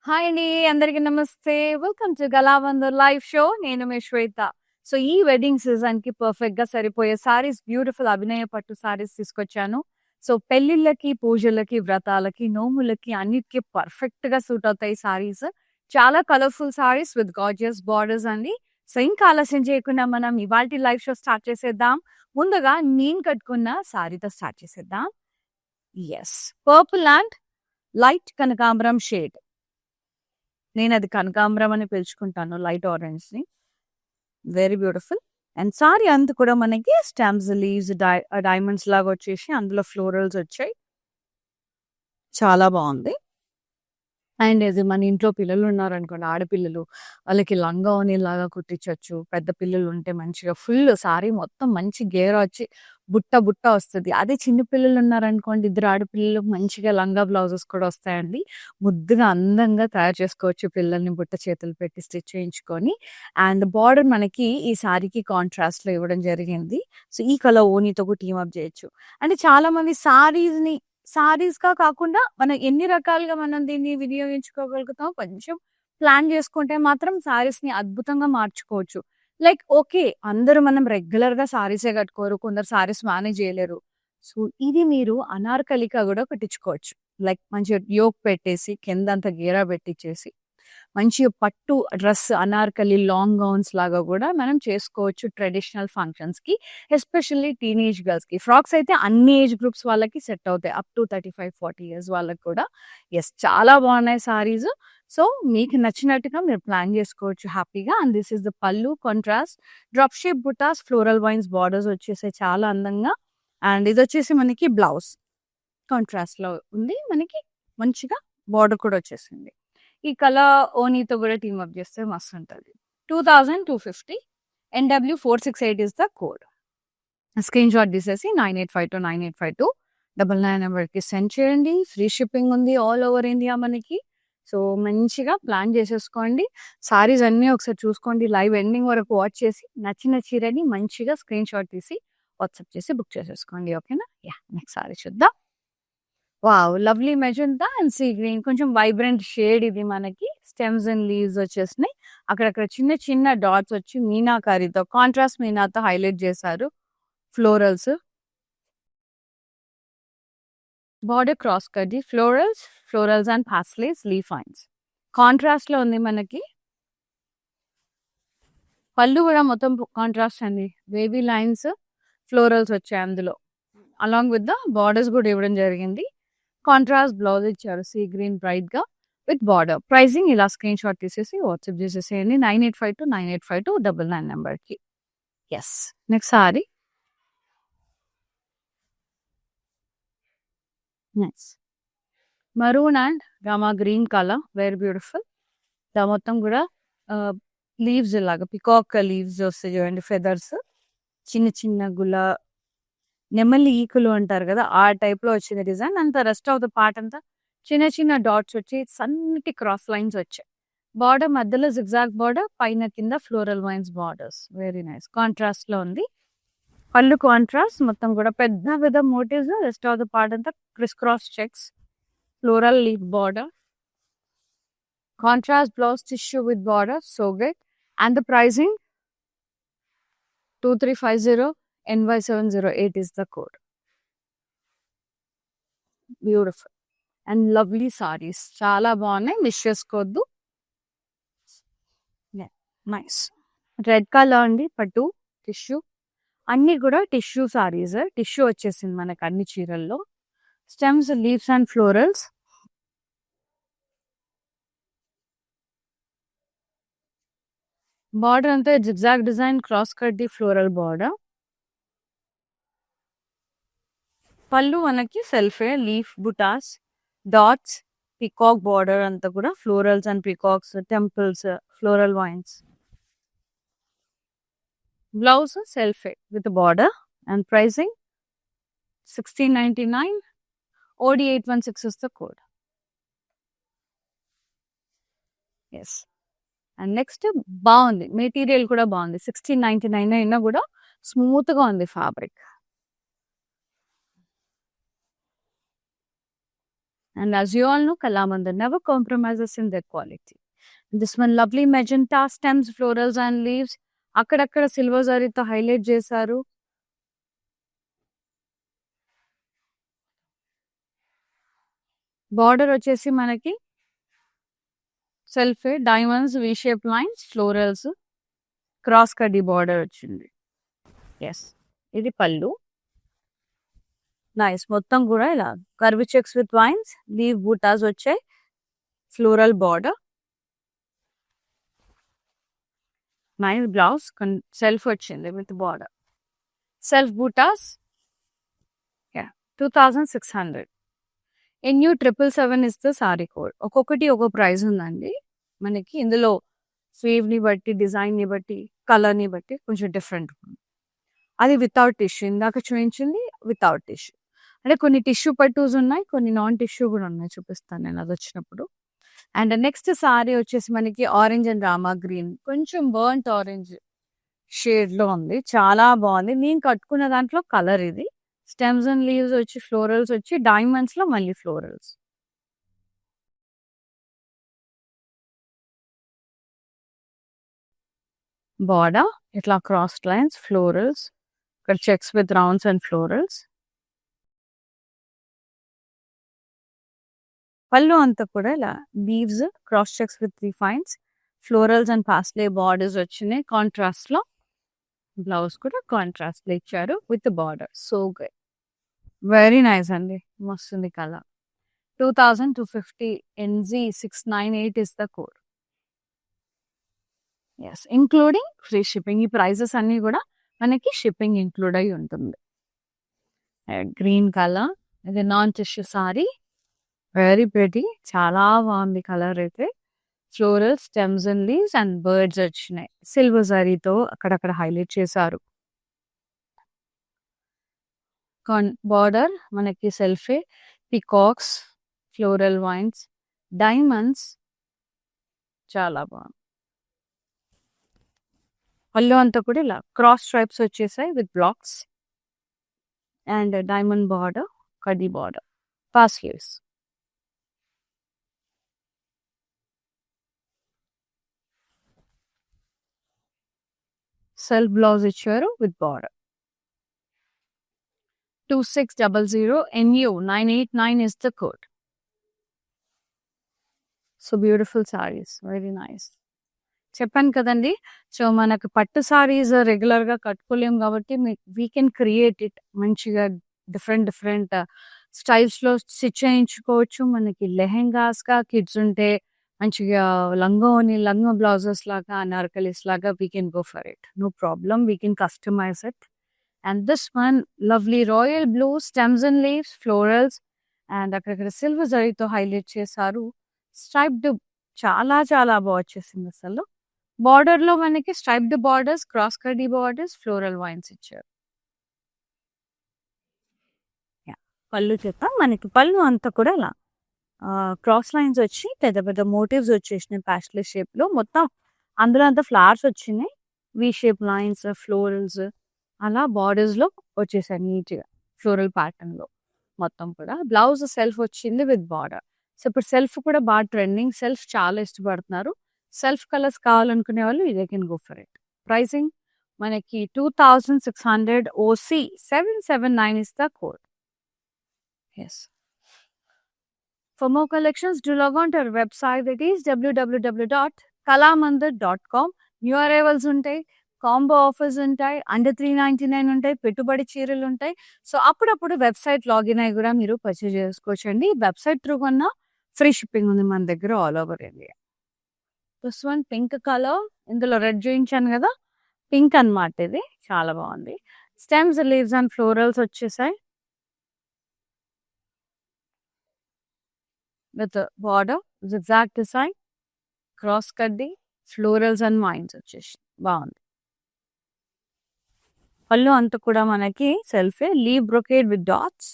Hi అండి. అందరికి నమస్తే. వెల్కమ్ టు 'గలావందర్' లైవ్ షో. నేను మీ శ్వేత. సో, ఈ వెడ్డింగ్ సీజన్‌కి పర్ఫెక్ట్‌గా సరిపోయే సారీస్, బ్యూటిఫుల్ అభినయ పట్టు సారీస్ తీసుకొచ్చాను. సో, పెళ్ళిళ్ళకి, పూజలకి, వ్రతాలకి, నోములకి అన్నిటికి పర్ఫెక్ట్‌గా సూట్ అవుతాయి ఈ సారీస్. చాలా colourful saris with gorgeous borders అండి. సో, ఇంకా ఆలస్యం చేయకుండా మనం ఇవాల్టి లైవ్ షో స్టార్ట్ చేసేద్దాం. ముందుగా నేను కట్టుకున్న సారీతో స్టార్ట్ చేసేద్దాం. యెస్. పర్పుల్ అండ్ లైట్ కనకాంబరం షేడ్. నేనది కనకాంబరం అని పిలుచుకుంటాను. లైట్ ఆరెంజ్‌ని. Very beautiful. అండ్ సారీ అంతా కూడా మనకి స్టెమ్స్, లీవ్స్, డైమండ్స్ లాగా వచ్చేసి అందులో ఫ్లోరల్స్ వచ్చాయి. చాలా బావుంది. అండ్ ఇది మన ఇంట్లో పిల్లలున్నారనుకోండి, ఆడపిల్లలు, వాళ్ళకి లంగా ఓణీలాగా కుట్టించొచ్చు. పెద్ద పిల్లలుంటే మంచిగా ఫుల్ సారీ మొత్తం మంచి గేరా వచ్చి బుట్ట బుట్ట వస్తది. అదే చిన్న పిల్లలున్నారనుకోండి, ఇద్దరు ఆడపిల్లలు మంచిగా లంగా బ్లౌజెస్ కూడా వస్తాయండి. ముద్దుగా అందంగా తయారు చేసుకోవచ్చు పిల్లల్ని బుట్ట చేతులు పెట్టి స్టిచ్ చేయించుకొని. అండ్ బార్డర్ మనకి ఈ సారీకి కాంట్రాస్ట్‌లో ఇవ్వడం జరిగింది. సో, ఈ కలర్ ఓణీతో కూడా టీమ్ అప్ చేయొచ్చు. అంటే చాలామంది సారీస్‌గా కాకుండా మనం ఎన్ని రకాలుగా మనం దీన్ని వినియోగించుకోగలుగుతాం కొంచెం ప్లాన్ చేసుకుంటే మాత్రం సారీస్‌ని అద్భుతంగా మార్చుకోవచ్చు. Like okay. అందరూ మనం రెగ్యులర్‌గా సారీసే కట్టుకోరు. కొందరు సారీస్ మేనేజ్ చేయలేరు. సో, ఇది మీరు అనార్కలిగా కూడా కట్టించుకోవచ్చు. లైక్ మంచిగా యోక్ పెట్టేసి కిందంతా గేరా పెట్టిచ్చేసి మంచిగా పట్టు డ్రెస్ అనార్కలి లాంగ్ గౌన్స్ లాగా కూడా మనం చేసుకోవచ్చు ట్రెడిషనల్ ఫంక్షన్స్‌కి. ఎస్పెషల్లీ టీనేజ్ గర్ల్స్‌కి. ఫ్రాక్స్ అయితే అన్ని ఏజ్ గ్రూప్స్ వాళ్ళకి సెట్ అవుతాయి. అప్ టు 35, 40 ఇయర్స్ వాళ్ళకి కూడా. యెస్. చాలా బాగున్నాయి సారీస్. సో, మీకు నచ్చినట్టుగా మీరు ప్లాన్ చేసుకోవచ్చు హ్యాపీగా. అండ్ దిస్ ఈస్ ద పల్లు కాంట్రాస్ట్. డ్రాప్ షేప్ బుటాస్, ఫ్లోరల్ వైన్స్ బార్డర్స్ వచ్చేసాయి చాలా అందంగా. అండ్ ఇదొచ్చేసి మనకి బ్లౌజ్. కాంట్రాస్ట్‌లో ఉంది. మనకి మంచిగా బార్డర్ కూడా వచ్చేసింది. ఈ కలర్ ఓనీతో కూడా టీమ్ అప్ చేస్తే మస్తుంటది. 2250 NW468 is the code. Screen shot తీసేసి 9852985299 నెంబర్‌కి సెండ్ చేయండి. ఫ్రీ షిప్పింగ్ ఉంది ఆల్ ఓవర్ ఇండియా మనకి. సో, మంచిగా ప్లాన్ చేసేసుకోండి. సారీస్ అన్నీ ఒకసారి చూసుకోండి. లైవ్ ఎండింగ్ వరకు వాచ్ చేసి నచ్చిన చీరని మంచిగా స్క్రీన్ షాట్ తీసి వాట్సాప్ చేసి బుక్ చేసేసుకోండి. ఓకేనా? యాహ్! నెక్స్ట్ సారీ చూద్దాం. Wow! Lovely magenta and sea green కొంచెం వైబ్రెంట్ షేడ్ ఇది మనకి. స్టెమ్స్ అండ్ లీవ్స్ వచ్చేసినాయి. అక్కడక్కడ చిన్న చిన్న డాట్స్ వచ్చి మీనాకారితో కాంట్రాస్ట్ మీనాతో హైలైట్ చేశారు. Florals. Border cross cut the florals and pastels leaf lines. కాంట్రాస్ట్‌లో ఉంది మనకి. పళ్ళు కూడా మొత్తం కాంట్రాస్ట్ అండి. వేవీ లైన్స్, ఫ్లోరల్స్ వచ్చాయి అందులో. అలాంగ్ విత్ ద బార్డర్స్ కూడా ఇవ్వడం జరిగింది. కాంట్రాస్ట్ బ్లౌజ్ ఇచ్చారు. సీ గ్రీన్ బ్రైట్‌గా విత్ బార్డర్. ప్రైజింగ్ ఇలా స్క్రీన్ షాట్ తీసేసి వాట్సాప్ చేసేసేయండి. 9852985299 నెంబర్‌కి. Yes. Next sorry. Nice. Maroon and Rama green colour very beautiful. మొత్తం కూడా లీవ్స్ ఇలాగా పికాక్ లీవ్స్ వస్తాయి చూడండి ఫెదర్స్. చిన్న చిన్న నెమలి ఈకలు అంటారు కదా! ఆ టైప్‌లో వచ్చింది డిజైన్. అంతా రెస్ట్ ఆఫ్ ద పార్ట్ అంతా చిన్న చిన్న డాట్స్ వచ్చి సన్నటి క్రాస్ లైన్స్ వచ్చాయి. బార్డర్ మధ్యలో జిగ్‌జాగ్ బార్డర్, పైన కింద floral vines borders. Very nice. కాంట్రాస్ట్‌లో ఉంది. పళ్ళు కాంట్రాస్ట్ మొత్తం కూడా పెద్ద పెద్ద motifs rest of the part అంతా criss cross checks. Floral leaf border. Contrast blouse tissue with border. So good. And the pricing 2350 NY708 is the code. Beautiful and lovely saris చాలా బాగున్నాయి. మిస్ చేసుకోవద్దు. నైస్. రెడ్ కలర్ అండి పట్టు tissue. అన్ని కూడా tissue saris. Tissue వచ్చేసింది మనకు అన్ని చీరల్లో. Stems, leaves and florals. Border అంతా zigzag design cross cut the floral border. పళ్ళు మనకి సెల్ఫే leaf butas, dots, peacock border అంతా కూడా florals and peacocks, temples, floral vines. Blouse సెల్ఫే with border and pricing 1699 OD816 is the code. Yes. And next బాగుంది. Material కూడా బాగుంది. 1699 అయినా కూడా స్మూత్‌గా ఉంది fabric. And as you all know, Kalamandir never compromises in their quality. This one lovely magenta stems, florals and leaves. అక్కడక్కడ silver జరీతో highlight చేశారు. బార్డర్ వచ్చేసి మనకి self diamonds, V shape lines, florals, cross కడ్డీ బార్డర్ వచ్చింది. Yes, ఇది పళ్ళు. Nice, మొత్తం కూడా ఇలా curve checks with vines, leaf butas వచ్చాయి, floral border. Nice blouse, self వచ్చింది with border, self butas. 2600. NU 777 is the sari code. ఒక్కొక్కటి ఒక ప్రైస్ ఉందండి మనకి. ఇందులో స్లీవ్ని బట్టి, డిజైన్ని బట్టి, కలర్ని బట్టి కొంచెం డిఫరెంట్ ఉంది. అది వితౌట్ టిష్యూ, ఇందాక చూపించింది వితౌట్ టిష్యూ. అంటే కొన్ని టిష్యూ పట్టూస్ ఉన్నాయి, కొన్ని నాన్ టిష్యూ కూడా ఉన్నాయి, చూపిస్తాను నేను అది వచ్చినప్పుడు. అండ్ నెక్స్ట్ సారీ వచ్చేసి మనకి ఆరెంజ్ అండ్ రామా గ్రీన్, కొంచెం బర్న్ట్ ఆరెంజ్ షేడ్లో ఉంది, చాలా బాగుంది. నేను కట్టుకున్న దాంట్లో కలర్ ఇది. స్టెమ్స్ అండ్ లీవ్స్ వచ్చి ఫ్లోరల్స్ వచ్చి డైమండ్స్లో మళ్ళీ ఫ్లోరల్స్. బార్డర్ ఇట్లా క్రాస్ లైన్స్, ఫ్లోరల్స్, ఇక్కడ checks with rounds and florals. పళ్ళు అంతా కూడా ఇలా leaves, cross checks with refines, florals and parsley borders వచ్చినాయి. కాంట్రాస్ట్లో బ్లౌజ్ కూడా కాంట్రాస్ట్లో ఇచ్చారు with border. So good, very nice అండి, మస్తుంది colour. 2250 NZ 698 is the code. Yes, including free shipping. ఈ ప్రైజెస్ అన్నీ కూడా మనకి షిప్పింగ్ ఇంక్లూడ్ అయి ఉంటుంది. గ్రీన్ కలర్, ఇది non tissue sari, very pretty, చాలా బాగుంది కలర్ అయితే. Floral stems and leaves and birds వచ్చినాయి, సిల్వర్ జరీతో అక్కడక్కడ హైలైట్ చేశారు. బార్డర్ మనకి సెల్ఫే, పికాక్స్, ఫ్లోరల్ వైన్స్, డైమండ్స్, చాలా బాగుంది. పళ్ళు అంతా కూడా ఇలా క్రాస్ స్ట్రైప్స్ వచ్చేసాయి with blocks and diamond border, కడ్డీ border, pass sleeves. Self blouse ఇచ్చారు with border. 2600 NU 989 is the code. So beautiful saris, very nice. చెప్పాను కదండి, సో మనకు పట్టు సారీస్ రెగ్యులర్గా కట్టుకోలేము కాబట్టి వీ కెన్ క్రియేట్ ఇట్. మంచిగా డిఫరెంట్ స్టైల్స్లో స్టిచ్ చేయించుకోవచ్చు. మనకి లెహెంగాస్గా కిడ్స్ ఉంటే మంచిగా లంగా బ్లౌజెస్ లాగా, అనార్కలీస్ లాగా we can go for it, no problem, we can customise it. And this one, lovely royal blue, stems and leaves, florals, and అక్కడక్కడ సిల్వర్ జరీతో హైలైట్ చేశారు. స్ట్రైప్డ్, చాలా చాలా బాగా వచ్చేసింది అసలు. బార్డర్లో మనకి స్ట్రైప్డ్ బార్డర్స్, క్రాస్ కడ్డీ బార్డర్స్, ఫ్లోరల్ వైన్స్ ఇచ్చారు. పళ్ళు చెప్తాం. మనకి పళ్ళు అంతా కూడా ఇలా క్రాస్ లైన్స్ వచ్చి పెద్ద పెద్ద మోటివ్స్ వచ్చేసినాయి ప్యాస్టల్ షేప్లో. మొత్తం అందులో అంతా ఫ్లవర్స్ వచ్చినాయి, వి షేప్ లైన్స్, ఫ్లోరల్స్, అలా బార్డర్స్లో వచ్చేసాయి నీట్గా ఫ్లోరల్ ప్యాటర్న్లో మొత్తం కూడా. బ్లౌజ్ సెల్ఫ్ వచ్చింది విత్ బార్డర్. సో ఇప్పుడు సెల్ఫ్ కూడా బాగా ట్రెండింగ్, సెల్ఫ్ చాలా ఇష్టపడుతున్నారు. సెల్ఫ్ కలర్స్ కావాలనుకునే వాళ్ళు ఇదే can go for it. Pricing మనకి 2600 OC 779 is the code. Yes. For more collections, do log on to our website, that is www.kalamandir.com. New arrivals ఉంటాయి, కాంబో ఆఫర్స్ ఉంటాయి, అండర్ 399 ఉంటాయి, పెట్టుబడి చీరలు ఉంటాయి. సో అప్పుడప్పుడు వెబ్సైట్ లాగిన్ అయ్యి కూడా మీరు పర్చేజ్ చేసుకోవచ్చండి. వెబ్సైట్ త్రూ కన్నా ఫ్రీ షిప్పింగ్ ఉంది మన దగ్గర all over India. This one pink colour, ఇందులో రెడ్ చూపించాను కదా, పింక్ అన్నమాట. ఇది చాలా బాగుంది. స్టెమ్స్, లీవ్స్ అండ్ ఫ్లోరల్స్ వచ్చేసాయి with border, zigzag design, cross కడ్డీ, ఫ్లోరల్స్ అండ్ వైన్స్ వచ్చేసి బాగుంది. పళ్ళు అంతా కూడా మనకి సెల్ఫే, leaf brocade with dots,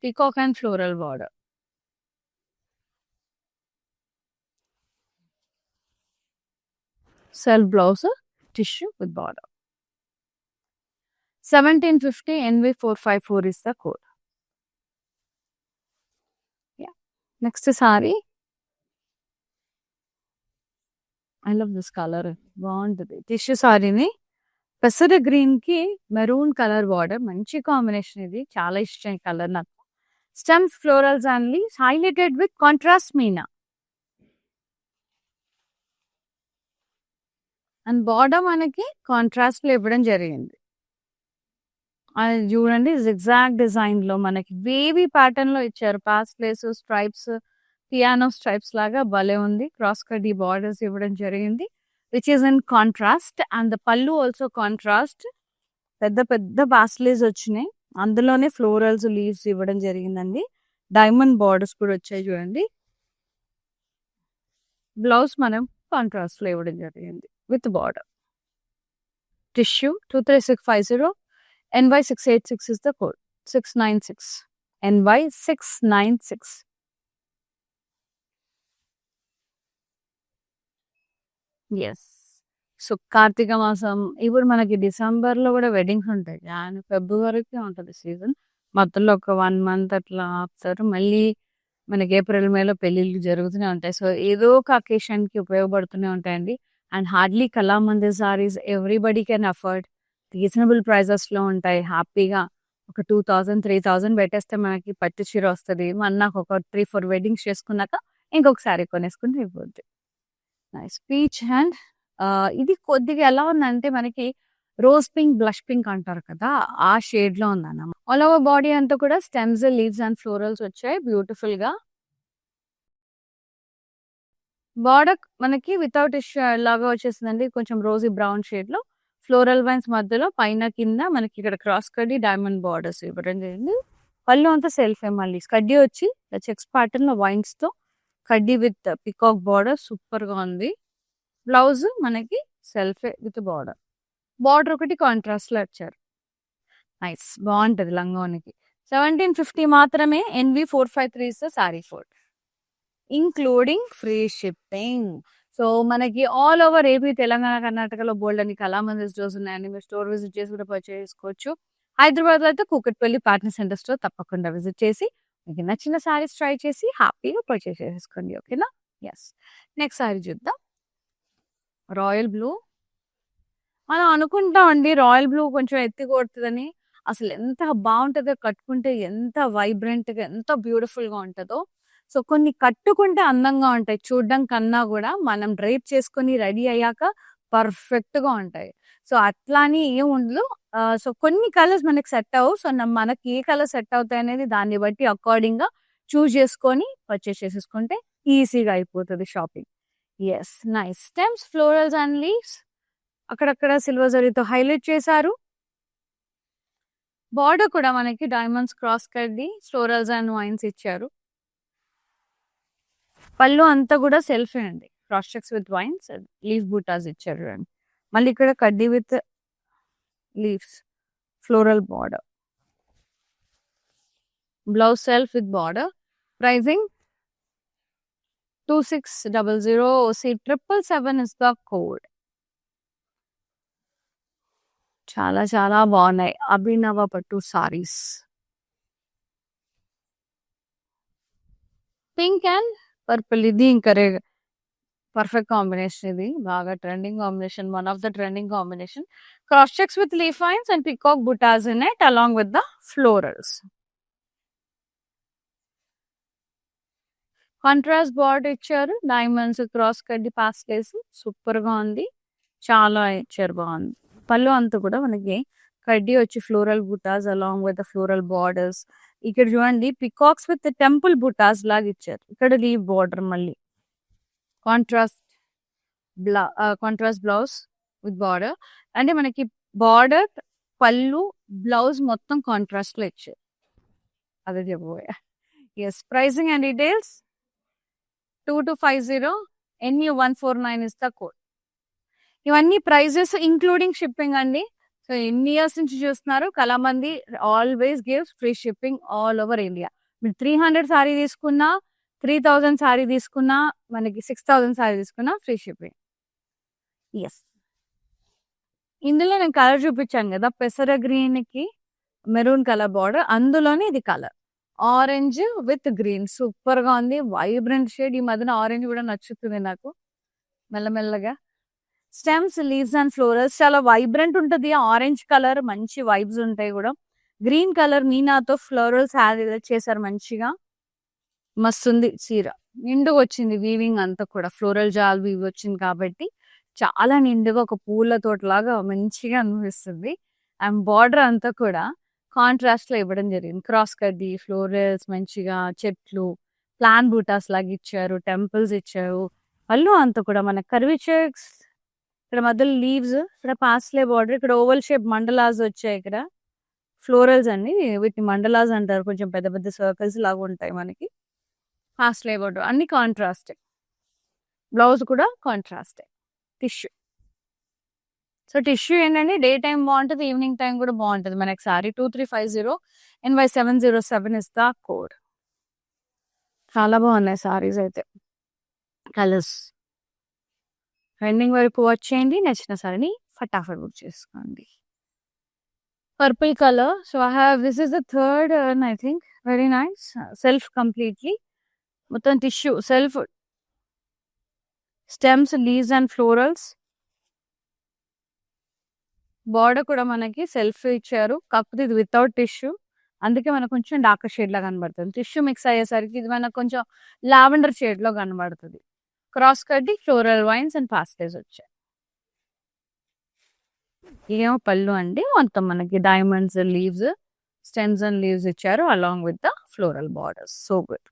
peacock and floral border. Self blouse, tissue with border. 1750 NV 454 is the code. Yeah, next sorry I love this colour, బాగుంటుంది. Tissue సారీని పెసర గ్రీన్ కి మెరూన్ కలర్ బార్డర్, మంచి కాంబినేషన్. ఇది చాలా ఇష్టం ఈ కలర్ నాకు. Stems florals and leaves highlighted with contrast Meena. And border మనకి కాంట్రాస్ట్ లో ఇవ్వడం జరిగింది. అది చూడండి, జిగ్జాగ్ డిజైన్ లో మనకి వేవీ ప్యాటర్న్ లో ఇచ్చారు. పాస్ లేస్ స్ట్రైప్స్, పియానో స్ట్రైప్స్ లాగా భలే ఉంది. క్రాస్ కడ్డీ బార్డర్స్ ఇవ్వడం జరిగింది, which is in contrast. And the పళ్ళు ఆల్సో కాంట్రాస్ట్. పెద్ద పెద్ద పాస్లేస్ వచ్చినాయి, అందులోనే ఫ్లోరల్స్ లీవ్స్ ఇవ్వడం జరిగిందండి. డైమండ్ బార్డర్స్ కూడా వచ్చాయి చూడండి. బ్లౌజ్ మనం కాంట్రాస్ట్ లో ఇవ్వడం జరిగింది with border. Tissue 23650, NY686 is the code. 696, NY696. Yes. So కార్తీక మాసం ఇప్పుడు మనకి డిసెంబర్లో కూడా వెడ్డింగ్స్ ఉంటాయి. ఫిబ్రవరికి ఉంటుంది సీజన్. మధ్యలో ఒక 1 మంత్ అట్లా ఆపుతారు. మళ్ళీ మనకి ఏప్రిల్ మేలో పెళ్ళిళ్ళు జరుగుతూనే ఉంటాయి. సో ఏదో ఒక అకేషన్కి ఉపయోగపడుతూనే ఉంటాయండి. And hardly Kalamandir saris everybody can afford. Reasonable ప్రైజెస్లో ఉంటాయి. హ్యాపీగా ఒక 2000 3000 పెట్టేస్తే మనకి పట్టు చీర వస్తుంది. నాకు ఒక 3-4 వెడ్డింగ్స్ చేసుకున్నాక ఇంకొక సారీ కొనేసుకుంటే అయిపోద్ది. Nice peach. అండ్ ఇది కొద్దిగా ఎలా ఉందంటే మనకి రోజ్ పింక్, బ్లష్ పింక్ అంటారు కదా, ఆ షేడ్ లో ఉందన్నమాట. ఆల్ ఓవర్ బాడీ అంతా కూడా స్టెమ్స్, లీవ్స్ అండ్ ఫ్లోరల్స్ వచ్చాయి బ్యూటిఫుల్ గా. బార్డర్ మనకి వితౌట్ ఇష్యూ లాగా వచ్చేసిందండి, కొంచెం రోజీ బ్రౌన్ షేడ్ లో. ఫ్లోరల్ వైన్స్ మధ్యలో పైన కింద మనకి ఇక్కడ క్రాస్ కడ్డీ డైమండ్ బార్డర్స్ ఇవ్వడం జరిగింది. పళ్ళు అంతా సెల్ఫ్. మళ్ళీ కడ్డీ వచ్చి చెక్స్ ప్యాటర్న్ లో వైన్స్ తో కడ్డీ విత్ పికాక్ బార్డర్ సూపర్ గా ఉంది. బ్లౌజ్ మనకి సెల్ఫ్ విత్ బార్డర్. బార్డర్ ఒకటి కాంట్రాస్ట్ లో వచ్చారు. నైస్, బాగుంటది లంగానికి. 1750 మాత్రమే. NV453 is the sari code, including free shipping. So మనకి ఆల్ ఓవర్ ఏపీ, తెలంగాణ, కర్ణాటకలో బోల్డ్ అని కళామందిర్ స్టోర్స్ ఉన్నాయని మీరు స్టోర్ విజిట్ చేసి కూడా పర్చేస్ చేసుకోవచ్చు. హైదరాబాద్ లో అయితే కూకట్పల్లి పార్ట్నర్ సెంటర్ స్టోర్ తప్పకుండా విజిట్ చేసి మీకు నచ్చిన సారీస్ ట్రై చేసి హ్యాపీగా పర్చేస్ చేసుకోండి. ఓకేనా? ఎస్. నెక్స్ట్ సారీ చూద్దాం. Royal blue. మనం అనుకుంటామండి రాయల్ బ్లూ కొంచెం ఎత్తి కొడుతుందని. అసలు ఎంత బాగుంటుందో కట్టుకుంటే, ఎంత వైబ్రెంట్గా, ఎంత బ్యూటిఫుల్గా ఉంటుందో. సో కొన్ని కట్టుకుంటే అందంగా ఉంటాయి చూడడం కన్నా కూడా, మనం డ్రైప్ చేసుకొని రెడీ అయ్యాక పర్ఫెక్ట్గా ఉంటాయి. సో అట్లా అని ఏం ఉండదు. సో కొన్ని కలర్స్ మనకి సెట్ అవ్వవు. సో మనకి ఏ కలర్ సెట్ అవుతాయి అనేది దాన్ని బట్టి అకార్డింగ్గా చూస్ చేసుకొని పర్చేస్ చేసేసుకుంటే ఈజీగా అయిపోతుంది shopping. Yes, nice. Stems, florals and leaves అక్కడక్కడ సిల్వర్ జరీతో హైలైట్ చేశారు. బార్డర్ కూడా మనకి డైమండ్స్, క్రాస్ కడ్డీ, ఫ్లోరల్స్ అండ్ వైన్స్ ఇచ్చారు. పళ్ళు అంతా కూడా సెల్ఫే అండి, cross checks with vines, leaf బూటాస్ ఇచ్చారు. అండి మళ్ళీ ఇక్కడ కడ్డీ with leaves, floral border. Blouse self with border. Pricing 2600. OC777 is the code. చాలా చాలా బాగున్నాయి అభినవ పట్టు సారీస్. పింక్ అండ్ పర్పుల్, ఇది ఇంకా పర్ఫెక్ట్ కాంబినేషన్. ఇది బాగా trending combination, one of the trending combination. Cross checks with leaf vines and peacock బుటాస్ in it along with the florals. Contrast border ఇచ్చారు, డైమండ్స్, క్రాస్ కడ్డీ, పాస్టెల్స్, సూపర్ గా ఉంది. చాలా ఇచ్చారు, బాగుంది. పళ్ళు అంతా కూడా మనకి కడ్డీ వచ్చి ఫ్లోరల్ బుటాస్ along with the floral borders. ఇక్కడ చూడండి పికాక్స్ విత్ టెంపుల్ బుటాస్ లాగా ఇచ్చారు. ఇక్కడ లీవ్ బార్డర్, మళ్ళీ కాంట్రాస్ట్ బ్లౌజ్ విత్ బార్డర్. అంటే మనకి బార్డర్, పళ్ళు, బ్లౌజ్ మొత్తం కాంట్రాస్ట్ లో ఇచ్చారు. అదే చెప్పబోయా. Yes. Pricing and details 2250. NU149 is the code. ఇవన్నీ ప్రైజెస్ ఇంక్లూడింగ్ షిప్పింగ్ అండి. సో ఎన్ని ఇయర్స్ నుంచి చూస్తున్నారు, Kalamandir always gives free shipping all over India. మీరు 300 సారీ తీసుకున్నా, 3000 సారీ తీసుకున్నా, మనకి 6000 సారీ తీసుకున్నా ఫ్రీ షిప్పింగ్. ఎస్. ఇందులో నేను కలర్ చూపించాను కదా, పెసర గ్రీన్ కి మెరూన్ కలర్ బార్డర్, అందులోనే ఇది colour. Orange with green super గా ఉంది. Vibrant shade. ఈ మధ్యన ఆరెంజ్ కూడా నచ్చుతుంది నాకు మెల్లమెల్లగా. స్టెమ్స్, లీవ్స్ అండ్ ఫ్లోరల్స్ చాలా వైబ్రెంట్ ఉంటది. ఆరెంజ్ కలర్ మంచి వైబ్స్ ఉంటాయి కూడా. గ్రీన్ కలర్ మీనాతో ఫ్లోరల్స్ యాడ్ చేశారు మంచిగా. మస్తుంది చీర. నిండుగా వచ్చింది వీవింగ్ అంతా కూడా. ఫ్లోరల్ జాల్ వీవ్ వచ్చింది కాబట్టి చాలా నిండుగా ఒక పూల తోటలాగా మంచిగా అనిపిస్తుంది. అండ్ బార్డర్ అంతా కూడా కాంట్రాస్ట్ లో ఇవ్వడం జరిగింది. క్రాస్ కడ్డీ, ఫ్లోరల్స్, మంచిగా చెట్లు, ప్లాన్ బూటాస్ లాగా ఇచ్చారు, టెంపుల్స్ ఇచ్చారు. పళ్ళు అంతా కూడా మన కర్వీ చెక్స్, ఇక్కడ మధ్యలో లీవ్స్, ఇక్కడ పాస్లే బార్డర్, ఇక్కడ ఓవల్ షేప్ మండలాస్ వచ్చాయి. ఇక్కడ ఫ్లోరల్స్ అండి, వీటిని మండలాస్ అంటారు. కొంచెం పెద్ద పెద్ద సర్కిల్స్ లాగా ఉంటాయి మనకి. పాస్లే బార్డర్ అన్ని కాంట్రాస్ట్. బ్లౌజ్ కూడా కాంట్రాస్ట్ టిష్యూ. సో టిష్యూ ఏంటంటే డే టైం బాగుంటుంది, ఈవినింగ్ టైం కూడా బాగుంటుంది. మనకి sorry 2350 NY707 is the code. చాలా బాగున్నాయి సారీస్ అయితే. కలర్స్ ఎండింగ్ వరకు వాచ్ చేయండి. నచ్చిన సారీని ఫటాఫట్ బుక్ చేసుకోండి. Purple colour. So I have this is the third and I think very nice. Self completely మొత్తం tissue, self stems, leaves and florals. Border కూడా మనకి సెల్ఫ్ ఇచ్చారు, కాకపోతే ఇది వితౌట్ టిష్యూ, అందుకే మనకు కొంచెం డార్క్ షేడ్ లా కనబడుతుంది. టిష్యూ మిక్స్ అయ్యేసరికి ఇది మనకు కొంచెం లావెండర్ షేడ్ లో కనబడుతుంది. క్రాస్ కడ్డి, ఫ్లోరల్ వైన్స్ అండ్ పాస్టేజ్ వచ్చాయి. ఇదేమో పళ్ళు అండి. మొత్తం మనకి diamonds, leaves, stems and leaves ఇచ్చారు along with the floral borders. So good.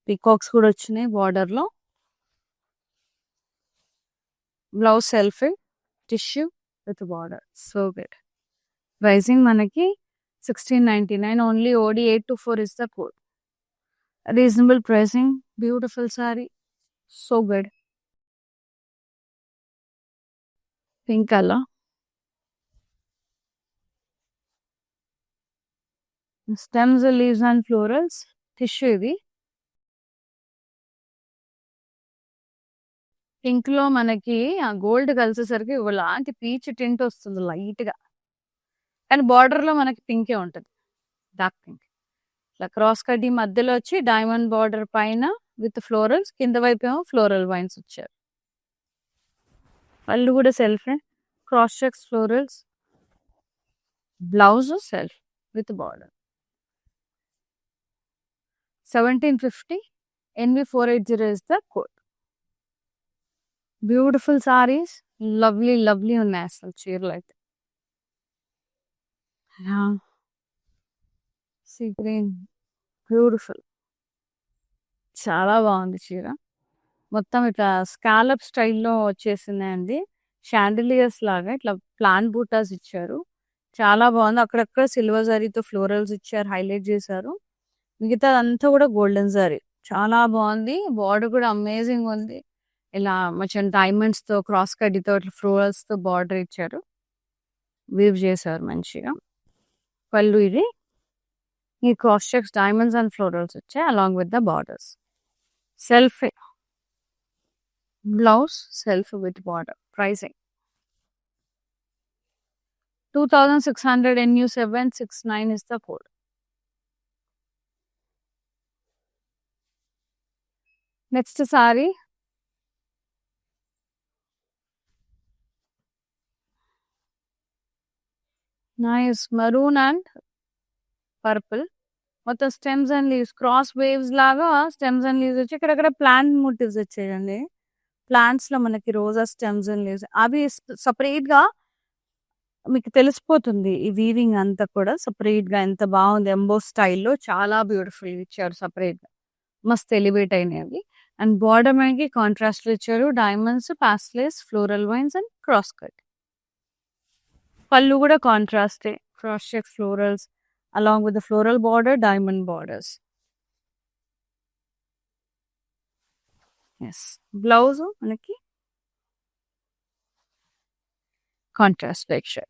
Peacocks కూడా వచ్చినాయి బార్డర్ లో. Blouse self tissue with border. So good. Pricing మనకి 1699 only. OD 824 is the code. Reasonable pricing. Beautiful sari. So good. Pink colour. Stems, leaves and florals. Tissue ఇది. Pink లో మనకి ఆ gold కలిసేసరికి ఇలాంటి peach tint వస్తుంది లైట్ గా. కానీ బార్డర్ లో మనకి పింకే ఉంటుంది, డార్క్ పింక్. ఇట్లా క్రాస్ కడ్డీ మధ్యలో వచ్చి డైమండ్ బార్డర్ పైన విత్ ఫ్లోరల్స్, కింద వైపు ఏమో ఫ్లోరల్ వైన్స్ వచ్చారు. పళ్ళు కూడా self, cross checks, florals. Blouse self with border. 1750 NV480 is the code. Beautiful saris, lovely lovely ఉన్నాయి అసలు చీరలు అయితే. సీ గ్రీన్, బ్యూటిఫుల్, చాలా బాగుంది చీర. మొత్తం ఇట్లా స్కాలప్ స్టైల్లో వచ్చేసింది అండి. షాండిలియర్స్ లాగా ఇట్లా ప్లాన్ బూటాస్ ఇచ్చారు. చాలా బాగుంది. అక్కడక్కడ సిల్వర్ జరీతో ఫ్లోరల్స్ ఇచ్చారు, హైలైట్ చేశారు. మిగతా అంతా కూడా గోల్డెన్ జరీ. చాలా బాగుంది. బార్డర్ కూడా అమేజింగ్ ఉంది. ఇలా మంచి డైమండ్స్ తో, క్రాస్ కడ్డీతో, ఇట్లా ఫ్లోరల్స్ తో బార్డర్ ఇచ్చారు, వీవ్ చేశారు మంచిగా. పళ్ళు ఇది. ఈ cross checks, diamonds and florals వచ్చాయి along with the borders. Self blouse self with border. Pricing 2600 NU769 is the code. Next saree. Nice maroon and purple. మొత్తం stems and leaves, cross waves లాగా stems and leaves వచ్చి ఇక్కడక్కడ plant motifs వచ్చాయండి. Plants లో మనకి రోజా stems and leaves, అవి separate గా మీకు తెలిసిపోతుంది. ఈ వీవింగ్ అంతా కూడా సపరేట్ గా ఎంత బాగుంది. ఎంబో స్టైల్లో చాలా బ్యూటిఫుల్ ఇచ్చారు, సపరేట్ గా మస్త్ ఎలివేట్ అయినవి. అండ్ బార్డర్ మనకి కాంట్రాస్ట్ ఇచ్చారు, diamonds, paisleys, floral vines and cross cut. పళ్ళు కూడా కాంట్రాస్టే, cross check florals along with the floral border, diamond borders. Yes, blouse manaki contrast texture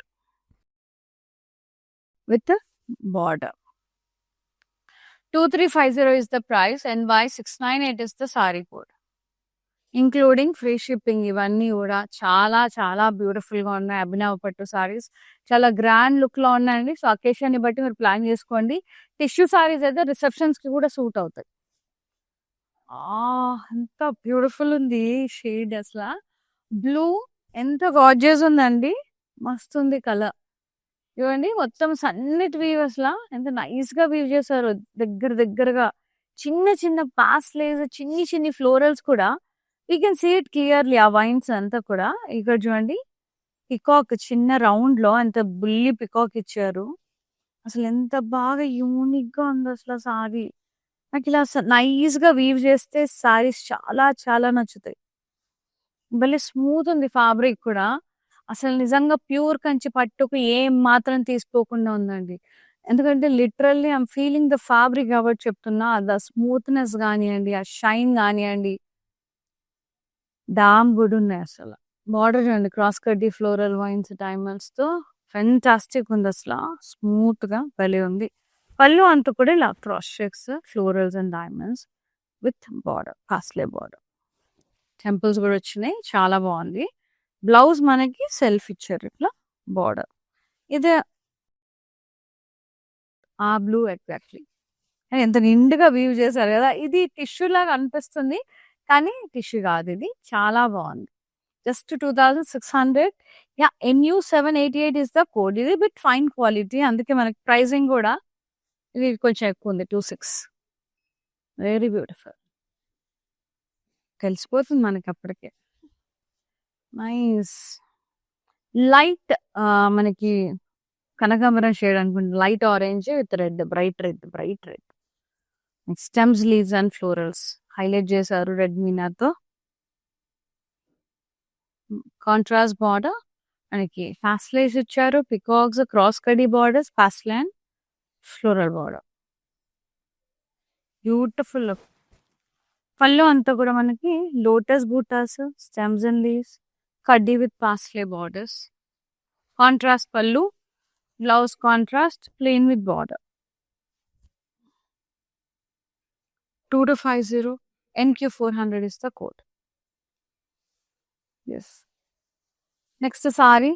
with the border. 2350 is the price and NY698 is the saree code. Including free shipping. ఇవన్నీ కూడా చాలా చాలా beautiful గా ఉన్నాయి. అభినవ్ పట్టు సారీస్ చాలా grand look లో ఉన్నాయండి. సో అకేషన్ ని బట్టి మీరు ప్లాన్ చేసుకోండి. టిష్యూ సారీస్ అయితే రిసెప్షన్స్ కి కూడా సూట్ అవుతాయి. ఎంత బ్యూటిఫుల్ ఉంది షేడ్ అసలు. బ్లూ ఎంత గార్జియస్ ఉందండి. మస్తుంది కలర్. చూడండి మొత్తం సన్నటి వీవ్ అసలు ఎంత నైస్ గా వీవ్ చేశారు. దగ్గర దగ్గరగా చిన్న చిన్న పాస్లేస్, చిన్ని చిన్ని ఫ్లోరల్స్ కూడా we can see it clearly. ఆ వైన్స్ అంతా కూడా ఇక్కడ చూడండి. పికాక్ చిన్న రౌండ్ లో ఎంత బుల్లి పికాక్ ఇచ్చారు. అసలు ఎంత బాగా యూనిక్ గా ఉంది అసలు సారీ. నాకు ఇలా నైస్ గా వీవ్ చేస్తే సారీస్ చాలా చాలా నచ్చుతాయి. భలే స్మూత్ ఉంది ఫ్యాబ్రిక్ కూడా. అసలు నిజంగా ప్యూర్ కంచి పట్టుకు ఏం మాత్రం తీసుకోకుండా ఉందండి. ఎందుకంటే literally I'm feeling the fabric కాబట్టి చెప్తున్నా. ద స్మూత్‌నెస్ గానియండి, ఆ షైన్ గానియండి, డామ్ గుడ్ ఉన్నాయి అసల. బార్డర్ చూడండి క్రాస్ కడ్డీ ఫ్లోరల్ వైన్స్ డైమండ్స్‌తో ఫెంటాస్టిక్ ఉంది అసల. స్మూత్‌గా భలే ఉంది. పళ్ళు అంతా కూడా ఇలా cross checks, florals and diamonds with border, parsley border. Temples కూడా వచ్చినాయి. చాలా బాగుంది. బ్లౌజ్ మనకి సెల్ఫ్ ఇచ్చారు ఇట్లా బార్డర్. ఇది ఆ బ్లూ ఎగ్జాక్ట్లీ. ఎంత నిండుగా వీవ్ చేశారు కదా. ఇది టిష్యూ లాగా అనిపిస్తుంది కానీ టిష్యూ కాదు. ఇది చాలా బాగుంది. Just 2600. Yeah, NU788 is the code. ఇది బిట్ ఫైన్ క్వాలిటీ, అందుకే మనకి ప్రైసింగ్ కూడా ఇది కొంచెం ఎక్కువ ఉంది. 26. Very beautiful. తెలిసిపోతుంది మనకి అప్పటికే. నైస్ లైట్ మనకి కనకాంబరం షేడ్ అనుకుంటే light orange with red, bright red, bright red. Stems, leaves and florals highlight చేశారు రెడ్ మీనాతో. కాంట్రాస్ట్ బార్డర్ మనకి పాస్లేస్ ఇచ్చారు. పికాక్స్, క్రాస్ కడీ borders, paisleys, floral border. Beautiful. పళ్ళు అంతా కూడా మనకి lotus buttas, stems and leaves, కడ్డీ విత్ పాస్లే బార్డర్స్. కాంట్రాస్ట్ పళ్ళు, blouse contrast, plain with border. 2250. NQ400 is the code. Yes. Next sorry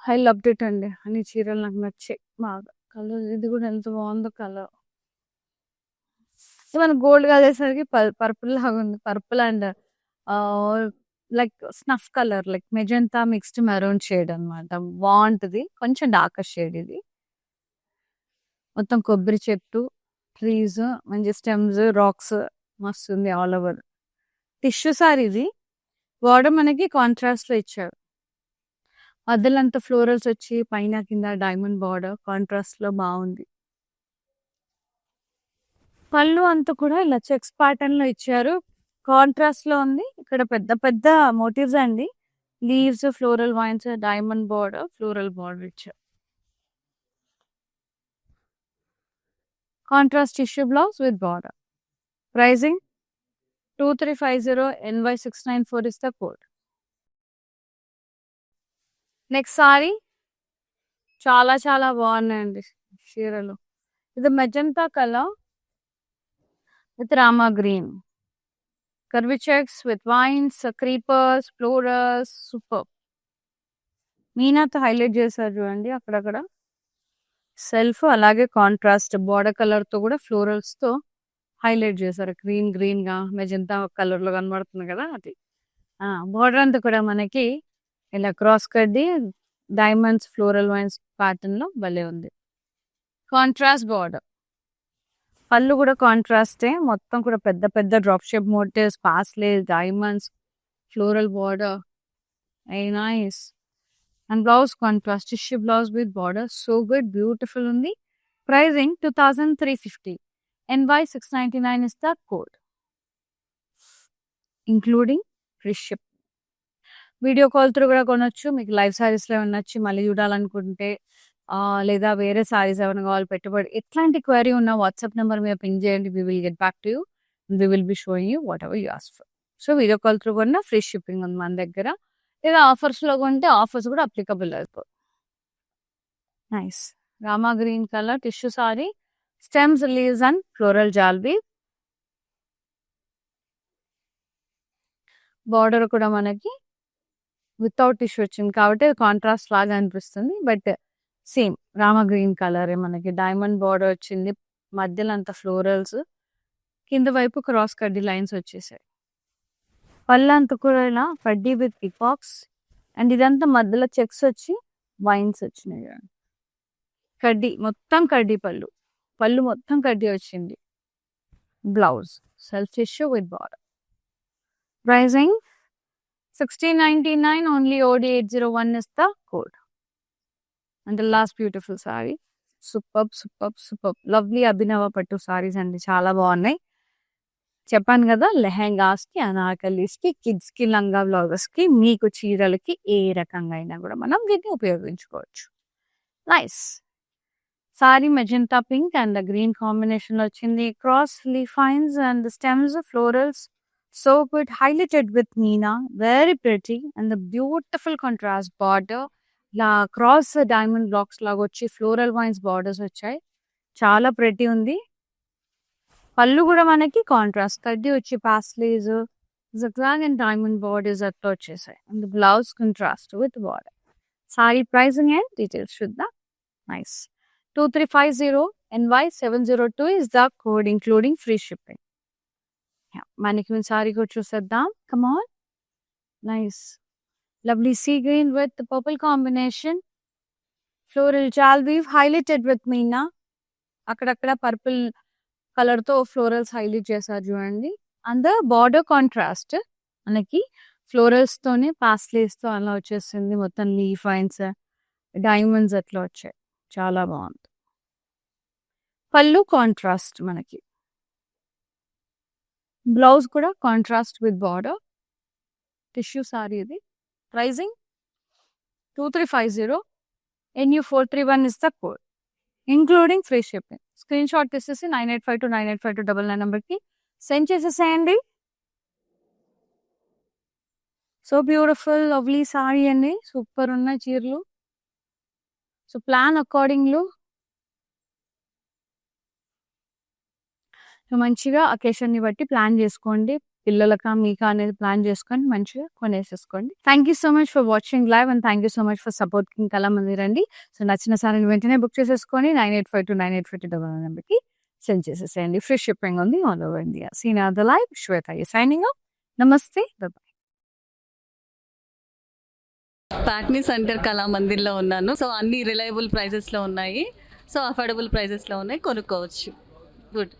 I loved it అండి. అన్ని చీరలు నాకు నచ్చాయి బాగా. కలర్ ఇది కూడా ఎంత బాగుందో కలర్. మన గోల్డ్ కలిసేసరికి పర్పుల్ లాగా ఉంది. Purple and like snuff colour, like magenta mixed maroon shade అనమాట. బాగుంటుంది. కొంచెం డార్కర్ షేడ్ ఇది. మొత్తం కొబ్బరి చెట్టు, ట్రీస్, మంచి స్టెమ్స్, రాక్స్ మస్తు ఉంది ఆల్ ఓవర్. టిష్యూ సారీ ఇది. బార్డర్ మనకి కాంట్రాస్ట్ లో ఇచ్చాడు. మధ్యలంతా ఫ్లోరల్స్ వచ్చి పైన కింద డైమండ్ బార్డర్ కాంట్రాస్ట్ లో బాగుంది. పళ్ళు అంతా కూడా ఇలా చెక్స్ ప్యాటర్న్ లో ఇచ్చారు. కాంట్రాస్ట్ లో ఉంది. ఇక్కడ పెద్ద పెద్ద మోటివ్స్ అండి. Leaves, floral vines, diamond border, floral border ఇచ్చారు. Contrast tissue blouse with border. Pricing 2350. NY694 is the code. Next sari చాలా చాలా బాగున్నాయండి చీరలు. ఇది magenta colour with Rama green, curvy checks with vines, creepers, florals, super. మీనాతో హైలైట్ చేశారు చూడండి అక్కడక్కడ. సెల్ఫ్ అలాగే కాంట్రాస్ట్ బార్డర్ కలర్ తో కూడా ఫ్లోరల్స్ తో హైలైట్ చేశారు. గ్రీన్ గ్రీన్ గా మెజంతా కలర్ లో కనబడుతుంది కదా అది. బార్డర్ అంతా కూడా మనకి ఇలా క్రాస్ కడ్డి డైమండ్స్, ఫ్లోరల్ వైన్స్ ప్యాటర్న్ లో భలే ఉంది. Contrast border. పళ్ళు కూడా కాంట్రాస్టే. మొత్తం కూడా పెద్ద పెద్ద drop shape motifs, paisleys, diamonds, floral border. Very nice. And blouse contrast tissue blouse with border. So good, beautiful ఉంది. Pricing 2350. NY699 is the code, including free ship. Video call through కూడా కొనొచ్చు. మీకు లైవ్ సారీస్లో ఏమైనా నచ్చి మళ్ళీ చూడాలనుకుంటే లేదా వేరే సారీస్ ఏమైనా కావాలి, పెట్టుబడి, ఎట్లాంటి క్వైరీ ఉన్న వాట్సాప్ నెంబర్ మీద పింగ్ చేయండి. We will get back to you. We will be showing you whatever you ask for. So video call through కొన్నా ఫ్రీ షిప్పింగ్ ఉంది మన దగ్గర. లేదా ఆఫర్స్లో కొంటే ఆఫర్స్ కూడా అప్లికబుల్ అయిపోతుంది. Nice Rama green colour tissue sari, stems, leaves and floral జాల్బీ. Border కూడా మనకి వితౌట్ టిష్యూ వచ్చింది కాబట్టి కాంట్రాస్ట్ లాగా అనిపిస్తుంది. But same Rama green colour మనకి డైమండ్ బార్డర్ వచ్చింది. మధ్యలో అంతా ఫ్లోరల్స్, కింద వైపు క్రాస్ కడ్డీ లైన్స్ వచ్చేసాయి. పళ్ళంతా కూడా ఇలా కడ్డీ విత్ పికాక్స్ అండ్ ఇదంతా మధ్యలో చెక్స్ వచ్చి వైన్స్ వచ్చినాయి. కడ్డీ మొత్తం కడ్డీ పళ్ళు మొత్తం కడ్డీ వచ్చింది. Blouse self tissue with border. Pricing 1699 only. OD801 is the code. And the last beautiful saree. Superb. Lovely Abhinava Pattu sarees and చాలా బాగున్నాయి. చెప్పాను కదా, లెహెంగాస్ కి, అనార్కలీస్ కి, కిడ్స్ కి, లంగా బ్లౌజెస్ కి, మీకు చీరలకి ఏ రకంగా అయినా కూడా మనం దీన్ని ఉపయోగించుకోవచ్చు. Nice sari magenta pink and the green combination వచ్చింది. Cross leaf lines and the stems florals. So good, highlighted with Meena, very pretty, and the beautiful contrast border. La cross diamond blocks laga వచ్చి floral vines borders వచ్చాయి. చాలా pretty ఉంది. పళ్ళు కూడా మనకి contrast కడ్డీ వచ్చి paisleys, zigzag and diamond borders అట్లా వచ్చేసాయి. And the blouse contrast with border. Saree pricing and details చూద్దాం. Nice. 2350 NY702 is the code, including free shipping. Mannequin saree ko chuseddam. Come on. Nice. Lovely sea green with the purple combination. Floral jal weave highlighted with Meena. Akkadakkada purple color తో florals highlight చేశారు చూడండి. And the border contrast మనకి florals తోనే pasley తో అలా వచ్చేసింది. మొత్తం leaf vines, diamonds అట్లా వచ్చాయి. చాలా బాగుంది. పళ్ళు కాంట్రాస్ట్ మనకి. బ్లౌజ్ కూడా contrast with border. Tissue sari ఇది. Pricing 2350 NU431 is the code, including free shipping. Screenshot తీసేసి 9852985299 నెంబర్కి సెండ్ చేసేసేయండి. సో బ్యూటిఫుల్ లవ్లీ సారీ అండి. సూపర్ ఉన్నాయి చీరలు. సో ప్లాన్ అకార్డింగ్లు మంచిగా అకేషన్ని బట్టి ప్లాన్ చేసుకోండి. పిల్లలకా మీకా అనేది ప్లాన్ చేసుకొని మంచిగా కొనేసేసుకోండి. Thank you so much for watching live and thank you so much for supporting Kalamandir అండి. సో నచ్చిన సారీని వెంటనే బుక్ చేసేసుకొని 9852985299 నెంబర్కి సెండ్ చేసేసేయండి. ఫ్రీ షిప్పింగ్ ఉంది ఆల్ ఓవర్ ఇండియా. సీన్ ఆర్ the live Shweta signing off. నమస్తే, బాయ్. ప్యాక్నీ సెంటర్ కళామందిర్లో ఉన్నాను. సో అన్ని రిలయబుల్ ప్రైజెస్లో ఉన్నాయి. సో అఫోర్డబుల్ ప్రైజెస్లో ఉన్నాయి, కొనుక్కోవచ్చు. గుడ్.